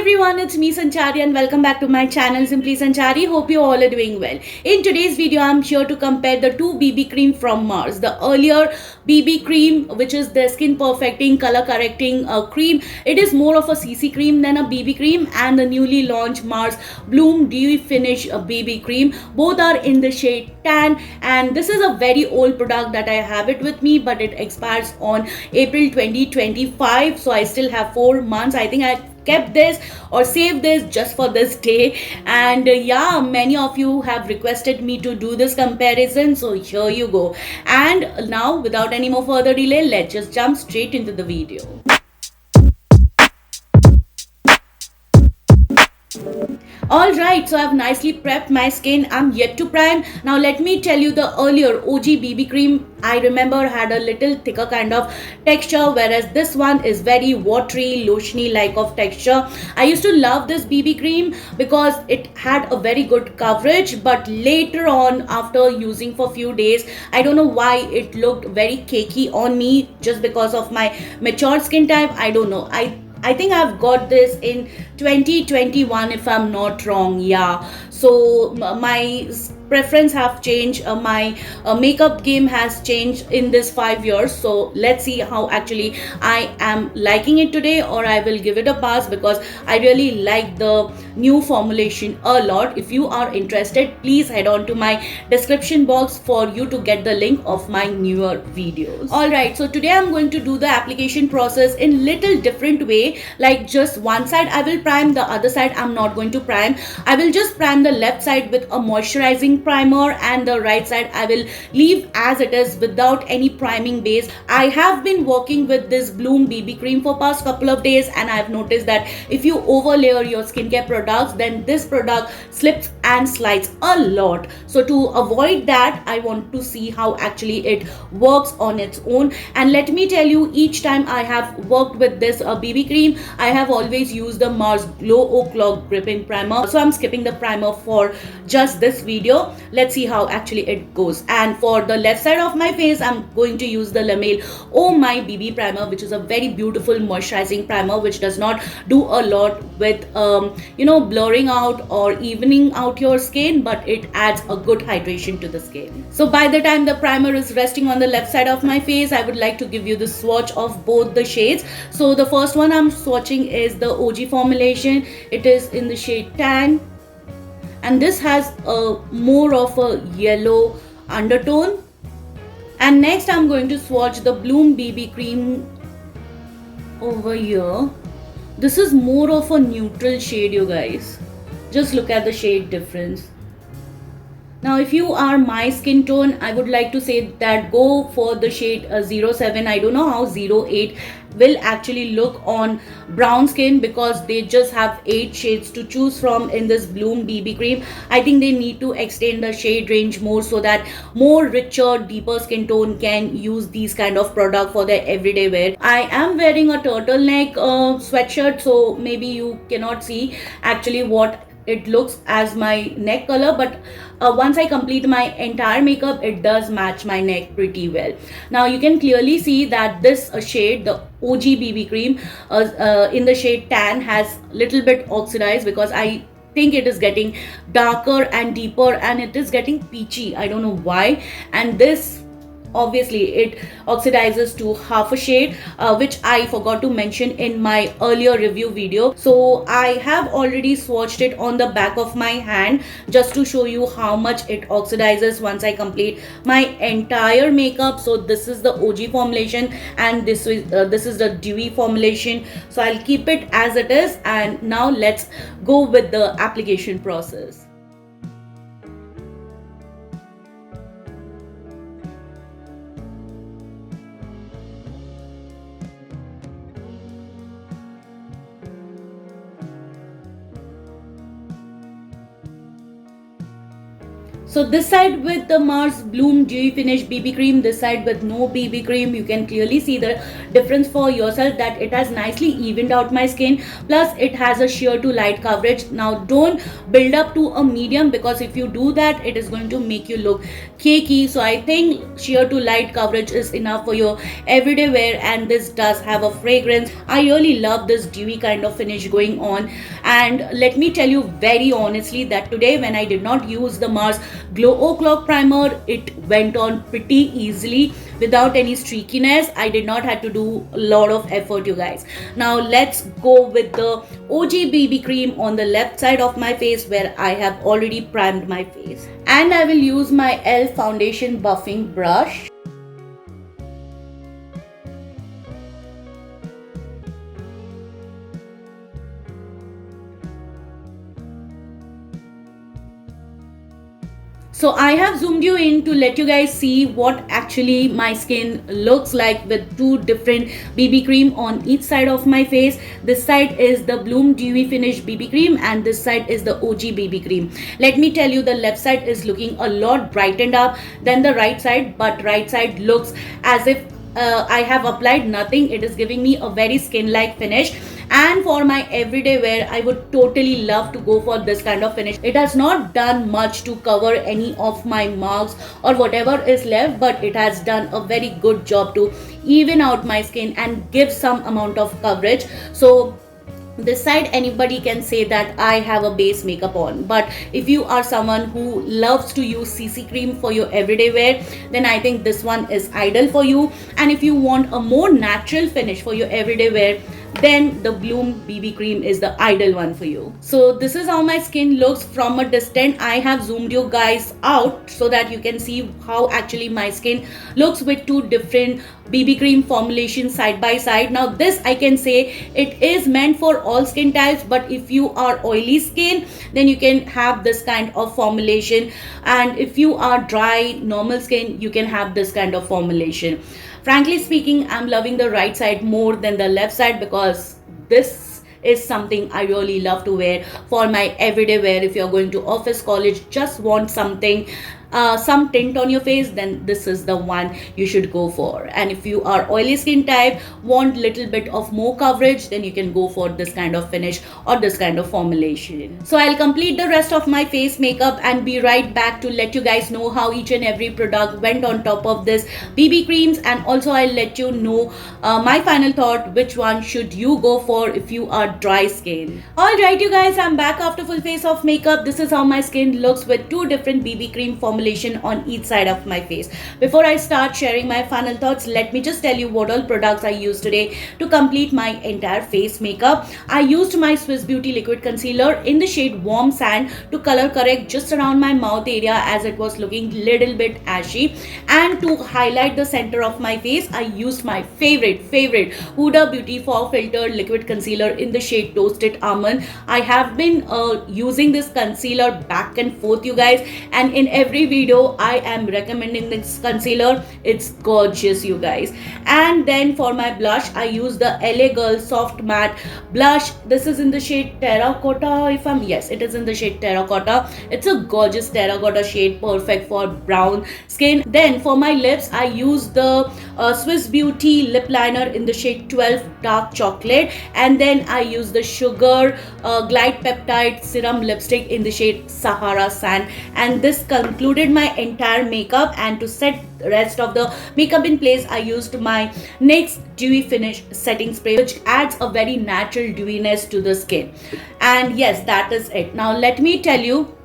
everyone, it's me Sanchari and welcome back to my channel Simply Sanchari. Hope you all are doing well. In today's video, I'm here to compare the two BB cream from Mars. The earlier BB cream, which is the skin perfecting, color correcting cream. It is more of a CC cream than a BB cream, and the newly launched Mars Bloom Dewy Finish BB cream. Both are in the shade tan, and this is a very old product that I have it with me, but it expires on April 2025. So I still have 4 months. I think I kept this or saved this just for this day, and yeah, many of you have requested me to do this comparison, so here you go. And now, without any more further delay, let's just jump straight into the video. Alright, so I've nicely prepped my skin. I'm yet to prime. Now let me tell you, the earlier OG BB cream I remember had a little thicker kind of texture, whereas this one is very watery, lotiony like of texture. I used to love this BB cream because it had a very good coverage, but later on, after using for few days, I don't know why it looked very cakey on me, just because of my mature skin type. I don't know. I think I've got this in 2021 if I'm not wrong. Yeah. So my preference have changed. My makeup game has changed in this 5 years. So let's see how actually I am liking it today, or I will give it a pass, because I really like the new formulation a lot. If you are interested, please head on to my description box for you to get the link of my newer videos. Alright, so today I'm going to do the application process in little different way. Like, just one side I will prime, the other side I'm not going to prime. I will just prime the left side with a moisturizing primer, and the right side I will leave as it is without any priming base. I have been working with this Bloom BB cream for past couple of days, and I've noticed that if you overlayer your skincare products, then this product slips and slides a lot. So to avoid that, I want to see how actually it works on its own. And let me tell you, each time I have worked with this BB cream, I have always used the Mars Glow Oak Log Gripping Primer. So I'm skipping the primer for just this video. Let's see how actually it goes. And for the left side of my face, I'm going to use the La Mer Oh My BB Primer, which is a very beautiful moisturizing primer, which does not do a lot with blurring out or evening out your skin, but it adds a good hydration to the skin. So by the time the primer is resting on the left side of my face, I would like to give you the swatch of both the shades. So the first one I'm swatching is the OG formulation. It is in the shade tan, and this has a more of a yellow undertone. And next I'm going to swatch the Bloom BB cream over here. This is more of a neutral shade, you guys. Just look at the shade difference. Now, if you are my skin tone, I would like to say that go for the shade 07. I don't know how 08 will actually look on brown skin, because they just have 8 shades to choose from in this Bloom BB cream. I think they need to extend the shade range more, so that more richer, deeper skin tone can use these kind of product for their everyday wear. I am wearing a turtleneck sweatshirt, so maybe you cannot see actually what it looks as my neck color, but once I complete my entire makeup, it does match my neck pretty well. Now you can clearly see that this shade, the OG BB cream in the shade tan, has little bit oxidized, because I think it is getting darker and deeper, and it is getting peachy. I don't know why. And this, obviously, it oxidizes to half a shade, which I forgot to mention in my earlier review video. So I have already swatched it on the back of my hand, just to show you how much it oxidizes once I complete my entire makeup. So this is the OG formulation, and this is the dewy formulation. So I'll keep it as it is, and now let's go with the application process. So this side with the Mars Bloom Dewy Finish BB cream, this side with no BB cream. You can clearly see the difference for yourself that it has nicely evened out my skin. Plus it has a sheer to light coverage. Now don't build up to a medium, because if you do that, it is going to make you look cakey. So I think sheer to light coverage is enough for your everyday wear, and this does have a fragrance. I really love this dewy kind of finish going on. And let me tell you very honestly that today when I did not use the Mars Glow O'Clock primer, it went on pretty easily without any streakiness. I did not have to do a lot of effort, you guys. Now let's go with the OG BB cream on the left side of my face, where I have already primed my face. And I will use my ELF foundation buffing brush. So I have zoomed you in to let you guys see what actually my skin looks like with two different BB cream on each side of my face. This side is the Bloom Dewy Finish BB cream and this side is the OG BB cream. Let me tell you, the left side is looking a lot brightened up than the right side, but right side looks as if I have applied nothing. It is giving me a very skin-like finish. And for my everyday wear, I would totally love to go for this kind of finish. It has not done much to cover any of my marks or whatever is left, but it has done a very good job to even out my skin and give some amount of coverage. So this side anybody can say that I have a base makeup on, but if you are someone who loves to use CC cream for your everyday wear, then I think this one is ideal for you. And if you want a more natural finish for your everyday wear, then the Bloom BB cream is the ideal one for you. So this is how my skin looks from a distance. I have zoomed you guys out so that you can see how actually my skin looks with two different BB cream formulations side by side. Now this I can say it is meant for all skin types, but if you are oily skin, then you can have this kind of formulation, and if you are dry normal skin, you can have this kind of formulation. Frankly speaking, I'm loving the right side more than the left side because this is something I really love to wear for my everyday wear. If you're going to office, college, just want something some tint on your face, then this is the one you should go for. And if you are oily skin type, want little bit of more coverage, then you can go for this kind of finish or this kind of formulation. So I'll complete the rest of my face makeup and be right back to let you guys know how each and every product went on top of this BB creams, and also I'll let you know my final thought, which one should you go for if you are dry skin. Alright you guys, I'm back after full face of makeup. This is how my skin looks with two different BB cream formulations on each side of my face. Before I start sharing my final thoughts, let me just tell you what all products I used today to complete my entire face makeup. I used my Swiss Beauty liquid concealer in the shade Warm Sand to color correct just around my mouth area as it was looking little bit ashy, and to highlight the center of my face I used my favorite Huda Beauty Fog Filter liquid concealer in the shade Toasted Almond. I have been using this concealer back and forth you guys, and in every video I am recommending this concealer. It's gorgeous you guys. And then for my blush, I use the LA Girl Soft Matte blush. This is in the shade Terracotta, yes, it is in the shade Terracotta. It's a gorgeous terracotta shade, perfect for brown skin. Then for my lips, I use the Swiss Beauty lip liner in the shade 12 Dark Chocolate, and then I use the Sugar Glide Peptide Serum lipstick in the shade Sahara Sand. And this concluded my entire makeup, and to set the rest of the makeup in place, I used my NYX Dewy Finish setting spray, which adds a very natural dewiness to the skin. And yes, that is it. Now let me tell you,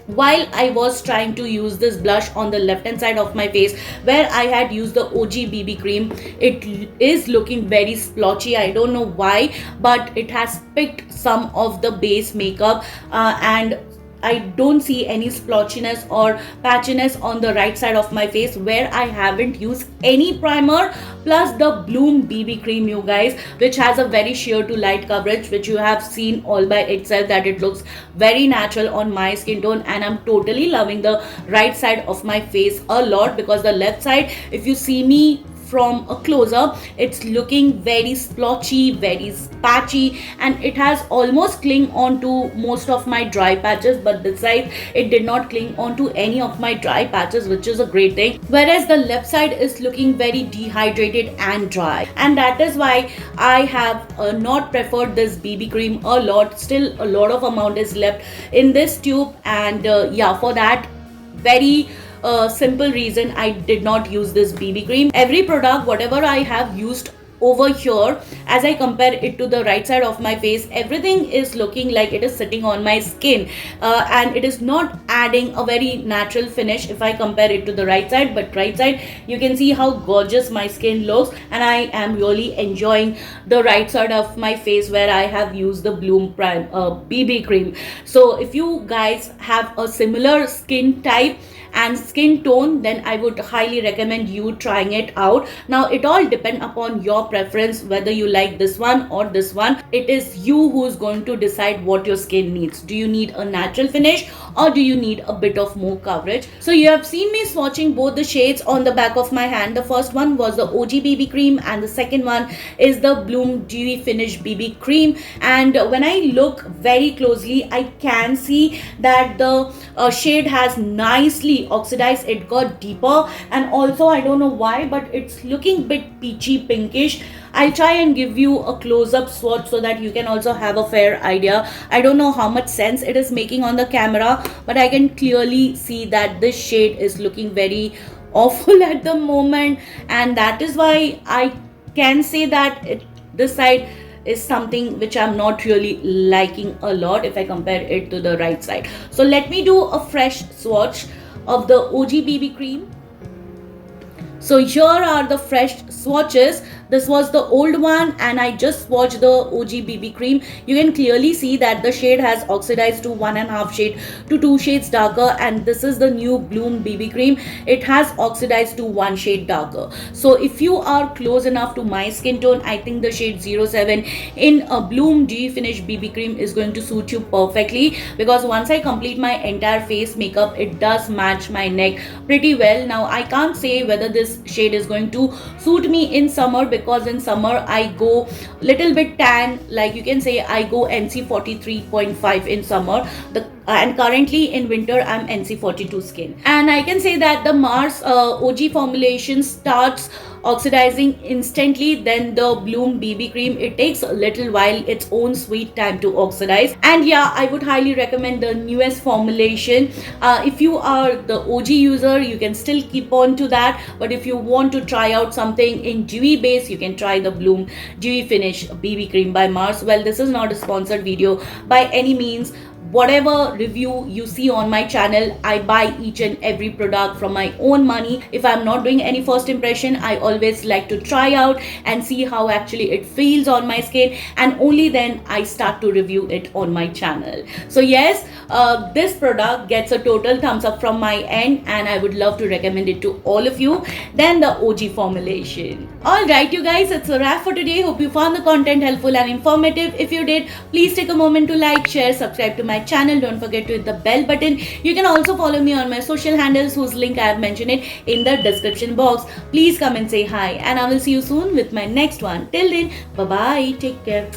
while I was trying to use this blush on the left hand side of my face where I had used the OG BB cream, it is looking very splotchy. I don't know why, but it has picked some of the base makeup and I don't see any splotchiness or patchiness on the right side of my face where I haven't used any primer, plus the Bloom BB cream you guys, which has a very sheer to light coverage, which you have seen all by itself that it looks very natural on my skin tone. And I'm totally loving the right side of my face a lot, because the left side, if you see me from a close-up, it's looking very splotchy, very patchy, and it has almost cling on to most of my dry patches, but this side it did not cling on to any of my dry patches, which is a great thing. Whereas the left side is looking very dehydrated and dry, and that is why I have not preferred this BB cream a lot. Still a lot of amount is left in this tube, and yeah, for that very simple reason I did not use this BB cream. Every product whatever I have used over here, as I compare it to the right side of my face, everything is looking like it is sitting on my skin, and it is not adding a very natural finish if I compare it to the right side. But right side, you can see how gorgeous my skin looks, and I am really enjoying the right side of my face where I have used the Bloom Prime BB cream. So if you guys have a similar skin type and skin tone, then I would highly recommend you trying it out. Now it all depend upon your preference, whether you like this one or this one. It is you who's going to decide what your skin needs. Do you need a natural finish, or do you need a bit of more coverage? So you have seen me swatching both the shades on the back of my hand. The first one was the OG BB cream, and the second one is the Bloom Dewy Finish BB cream. And when I look very closely, I can see that the shade has nicely oxidized. It got deeper, and also I don't know why, but it's looking bit peachy pinkish. I'll try and give you a close-up swatch so that you can also have a fair idea. I don't know how much sense it is making on the camera, but I can clearly see that this shade is looking very awful at the moment, and that is why I can say that this side is something which I'm not really liking a lot if I compare it to the right side. So let me do a fresh swatch of the OG BB cream. So here are the fresh swatches. This was the old one, and I just swatched the OG BB cream. You can clearly see that the shade has oxidized to 1.5 shade to 2 shades darker, and this is the new Bloom BB cream. It has oxidized to 1 shade darker. So if you are close enough to my skin tone, I think the shade 07 in a Bloom Dewy Finish BB cream is going to suit you perfectly, because once I complete my entire face makeup, it does match my neck pretty well. Now I can't say whether this shade is going to suit me in summer, because in summer I go little bit tan, like you can say I go NC 43.5 in summer, and currently in winter I'm NC 42 skin. And I can say that the Mars OG formulation starts oxidizing instantly. Then the Bloom BB cream, it takes a little while, its own sweet time to oxidize. And yeah, I would highly recommend the newest formulation. If you are the OG user, you can still keep on to that, but if you want to try out something in dewy base, you can try the Bloom Dewy Finish BB cream by Mars. Well, this is not a sponsored video by any means. Whatever review you see on my channel, I buy each and every product from my own money. If I'm not doing any first impression, I always like to try out and see how actually it feels on my skin, and only then I start to review it on my channel. So yes, this product gets a total thumbs up from my end, and I would love to recommend it to all of you than the OG formulation. Alright you guys, it's a wrap for today. Hope you found the content helpful and informative. If you did, please take a moment to like, share, subscribe to my channel. Don't forget to hit the bell button. You can also follow me on my social handles, whose link I have mentioned it in the description box. Please come and say hi, and I will see you soon with my next one. Till then, bye bye, take care.